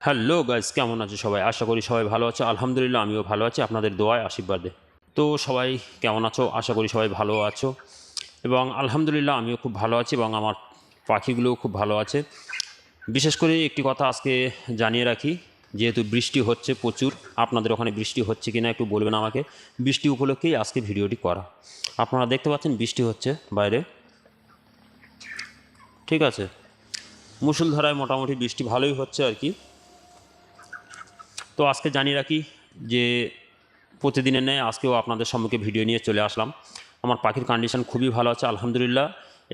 Hello guys, কেমন আছো সবাই? আশা করি সবাই ভালো আছো। আলহামদুলিল্লাহ আমিও ভালো আছি আপনাদের দোয়ায় আশীর্বাদে। তো সবাই কেমন আছো? আশা করি সবাই ভালো আছো এবং আলহামদুলিল্লাহ আমিও খুব ভালো আছি এবং আমার পাখিগুলোও খুব ভালো আছে। বিশেষ করে একটি কথা আজকে জানিয়ে রাখি, যেহেতু বৃষ্টি হচ্ছে প্রচুর, আপনাদের ওখানে বৃষ্টি হচ্ছে কিনা একটু বলবেন আমাকে। বৃষ্টি উপলক্ষেই আজকে ভিডিওটি করা। আপনারা দেখতে পাচ্ছেন বৃষ্টি হচ্ছে বাইরে, ঠিক আছে। মুষলধারায় মোটামুটি বৃষ্টি ভালোই হচ্ছে আর কি। তো আজকে জানিয়ে রাখি যে প্রতিদিনের ন্যায় আজকেও আপনাদের সম্মুখে ভিডিও নিয়ে চলে আসলাম। আমার পাখির কন্ডিশন খুবই ভালো আছে আলহামদুলিল্লাহ,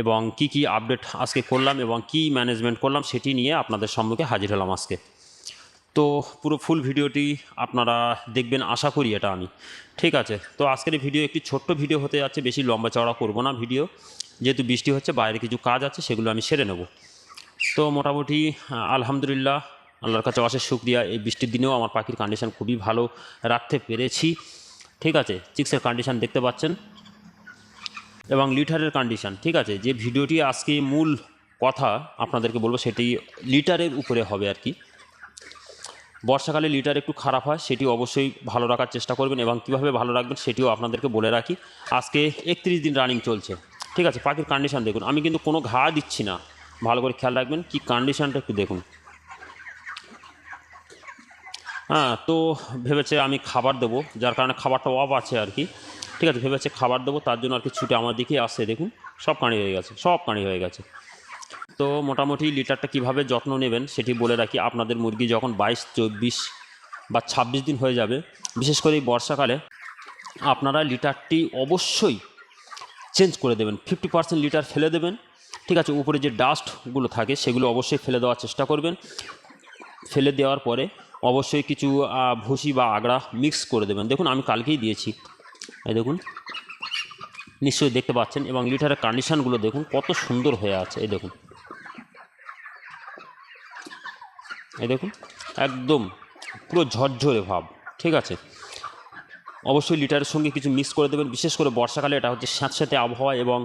এবং কি আপডেট আজকে করলাম এবং কি ম্যানেজমেন্ট করলাম সেটি নিয়ে আপনাদের সম্মুখে হাজির হলাম আজকে। তো পুরো ফুল ভিডিওটি আপনারা দেখবেন আশা করি এটা আমি, ঠিক আছে। তো আজকের এই ভিডিও একটি ছোট্ট ভিডিও হতে যাচ্ছে, বেশি লম্বা চওড়া করব না ভিডিও, যেহেতু বৃষ্টি হচ্ছে বাইরে কিছু কাজ আছে সেগুলো আমি সেরে নেব। তো মোটামুটি আলহামদুলিল্লাহ আল্লাহর কাছে অশেষ শুকরিয়া, এই বৃষ্টির দিনেও আমার পাখির কন্ডিশন খুবই ভালো রাখতে পেরেছি, ঠিক আছে। চিক্সের কন্ডিশন দেখতে পাচ্ছেন এবং লিটারের কন্ডিশন, ঠিক আছে। যে ভিডিওটি আজকে মূল কথা আপনাদেরকে বলবো সেটি লিটারের উপরে হবে আর কি। বর্ষাকালে লিটার একটু খারাপ হয়, সেটি অবশ্যই ভালো রাখার চেষ্টা করবেন এবং কীভাবে ভালো রাখবেন সেটিও আপনাদেরকে বলে রাখি। আজকে 31 দিন রানিং চলছে, ঠিক আছে। পাখির কন্ডিশন দেখুন, আমি কিন্তু কোনো ঘা দিচ্ছি না, ভালো করে খেয়াল রাখবেন কি কন্ডিশনটা একটু দেখুন। হ্যাঁ, তো ভেবেছে আমি খাবার দেবো, যার কারণে খাবারটা অফ আছে আর কি, ঠিক আছে। ভেবেছে খাবার দেবো, তার জন্য আর কি ছুটে আমার দিকে আসছে, দেখুন সব কাঁড়ি হয়ে গেছে, সব কাঁড়ি হয়ে গেছে। তো মোটামুটি লিটারটা কিভাবে যত্ন নেবেন সেটি বলে রাখি। আপনাদের মুরগি যখন 22, 24 বা 26 দিন হয়ে যাবে, বিশেষ করে এই বর্ষাকালে, আপনারা লিটারটি অবশ্যই চেঞ্জ করে দেবেন। 50% লিটার ফেলে দেবেন, ঠিক আছে। উপরে যে ডাস্টগুলো থাকে সেগুলো অবশ্যই ফেলে দেওয়ার চেষ্টা করবেন। ফেলে দেওয়ার পরে অবশ্যই কিছু ভুসি বা আগড়া মিক্স করে দেবেন। দেখুন আমি কালকেই দিয়েছি, এই দেখুন নিশ্চয়ই দেখতে পাচ্ছেন, এবং লিটারের কন্ডিশনগুলো দেখুন কত সুন্দর হয়ে আছে। এই দেখুন, এই দেখুন একদম পুরো ঝরঝরে ভাব, ঠিক আছে। অবশ্যই লিটারের সঙ্গে কিছু মিক্স করে দেবেন। বিশেষ করে বর্ষাকালে এটা হচ্ছে স্যাঁতস্যাঁতে আবহাওয়া, এবং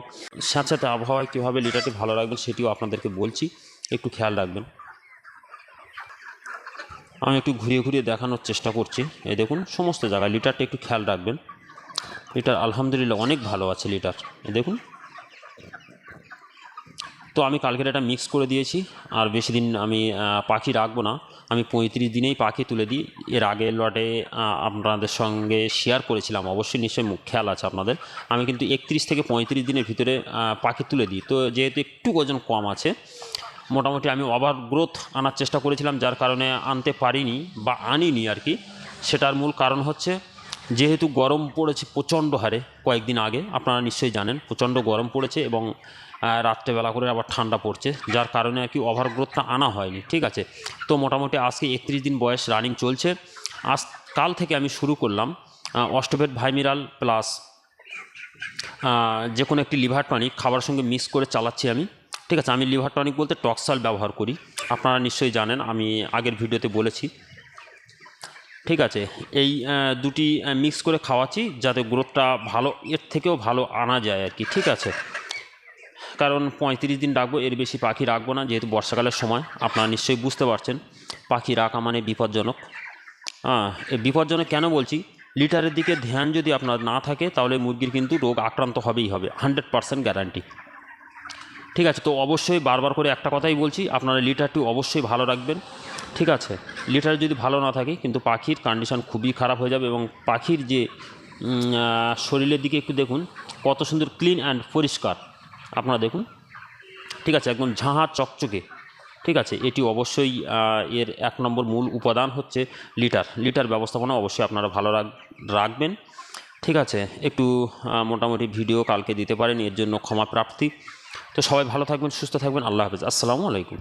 স্যাঁতস্যাঁতে আবহাওয়ায় কীভাবে লিটারটি ভালো রাখবেন সেটিও আপনাদেরকে বলছি, একটু খেয়াল রাখবেন। আমি একটু ঘুরিয়ে ঘুরিয়ে দেখানোর চেষ্টা করছি। এই দেখুন সমস্ত জায়গায় লিটারটা একটু খেয়াল রাখবেন। লিটার আলহামদুলিল্লাহ অনেক ভালো আছে লিটার, এই দেখুন। তো আমি কালকের এটা মিক্স করে দিয়েছি, আর বেশি দিন আমি পাখি রাখবো না। আমি 35 দিনেই পাখি তুলে দিই। এর আগের লটে আপনাদের সঙ্গে শেয়ার করেছিলাম, অবশ্যই নিশ্চয়ই খেয়াল আছে আপনাদের। আমি কিন্তু 31 থেকে 35 দিনের ভিতরে পাখি তুলে দিই। তো যেহেতু একটু ওজন কম আছে, মোটামুটি আমি ওভার গ্রোথ আনার চেষ্টা করেছিলাম, যার কারণে আনতে পারিনি বা আনিনি আর কি। সেটার মূল কারণ হচ্ছে যেহেতু গরম পড়েছে প্রচণ্ড হারে কয়েকদিন আগে, আপনারা নিশ্চয়ই জানেন প্রচণ্ড গরম পড়েছে, এবং রাত্রেবেলা করে আবার ঠান্ডা পড়ছে, যার কারণে আর কি ওভার গ্রোথটা আনা হয়নি, ঠিক আছে। তো মোটামুটি আজকে 31 দিন বয়স রানিং চলছে। কাল থেকে আমি শুরু করলাম অস্টোভেট ভাইমিরাল প্লাস যে কোনো একটি লিভার টনিক খাবার সঙ্গে মিক্স করে চালাচ্ছি আমি, ঠিক আছে। আমি লিভার টনিক বলতে টক্সাল ব্যবহার করি, আপনারা নিশ্চয়ই জানেন, আমি আগের ভিডিওতে বলেছি, ঠিক আছে। এই দুটি মিক্স করে খাওয়াচ্ছি যাতে গ্রোথটা ভালো, এর থেকেও ভালো আনা যায় আর কি, ঠিক আছে। কারণ 35 দিন রাখবো, এর বেশি পাখি রাখবো না, যেহেতু বর্ষাকালের সময় আপনারা নিশ্চয়ই বুঝতে পারছেন পাখি রাখা মানে বিপজ্জনক। এই বিপজ্জনক কেন বলছি, লিটারের দিকে ধ্যান যদি আপনার না থাকে তাহলে মুরগির কিন্তু রোগ আক্রান্ত হবেই হবে, 100% গ্যারান্টি, ঠিক আছে। তো অবশ্যই বারবার করে একটা কথাই বলছি, আপনারা লিটারটি অবশ্যই ভালো রাখবেন, ঠিক আছে। লিটার যদি ভালো না থাকে কিন্তু পাখির কন্ডিশন খুবই খারাপ হয়ে যাবে, এবং পাখির যে শরীরের দিকে একটু দেখুন কত সুন্দর ক্লিন অ্যান্ড পরিষ্কার, আপনারা দেখুন, ঠিক আছে, একদম ঝাঁ চকচকে, ঠিক আছে। এটি অবশ্যই এর 1 নম্বর মূল উপাদান হচ্ছে লিটার ব্যবস্থাপনা অবশ্যই আপনারা ভালো রাখবেন, ঠিক আছে। একটু মোটামুটি ভিডিও কালকে দিতে পারেন, এর জন্য ক্ষমা প্রার্থী। তো সবাই ভালো থাকবেন, সুস্থ থাকবেন, আল্লাহ হাফেজ, আসসালামু আলাইকুম।